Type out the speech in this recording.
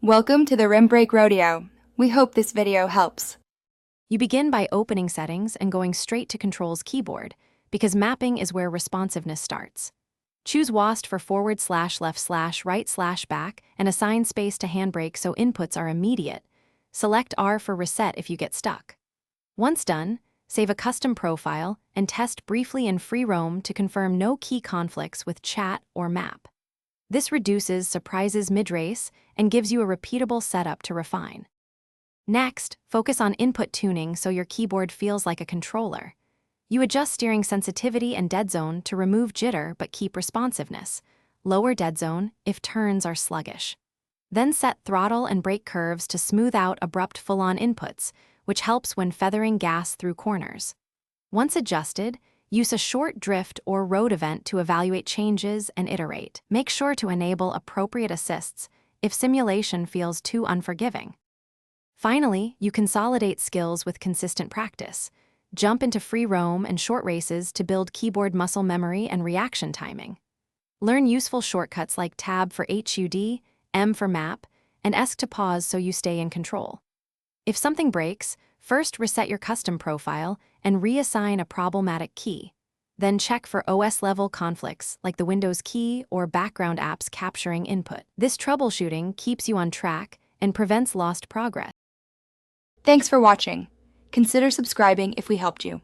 Welcome to the Rim Break Rodeo. We hope this video helps. You begin by opening Settings and going straight to Controls keyboard, because mapping is where responsiveness starts. Choose WASD for forward/left/right/back and assign space to handbrake so inputs are immediate. Select R for reset if you get stuck. Once done, save a custom profile and test briefly in free roam to confirm no key conflicts with chat or map. This reduces surprises mid-race and gives you a repeatable setup to refine. Next, focus on input tuning so your keyboard feels like a controller. You adjust steering sensitivity and dead zone to remove jitter but keep responsiveness. Lower dead zone if turns are sluggish. Then set throttle and brake curves to smooth out abrupt full-on inputs, which helps when feathering gas through corners. Once adjusted, use a short drift or road event to evaluate changes and iterate. Make sure to enable appropriate assists if simulation feels too unforgiving. Finally, you consolidate skills with consistent practice. Jump into free roam and short races to build keyboard muscle memory and reaction timing. Learn useful shortcuts like Tab for HUD, M for map, and ESC to pause so you stay in control. If something breaks, first reset your custom profile and reassign a problematic key. Then check for OS-level conflicts like the Windows key or background apps capturing input. This troubleshooting keeps you on track and prevents lost progress. Thanks for watching. Consider subscribing if we helped you.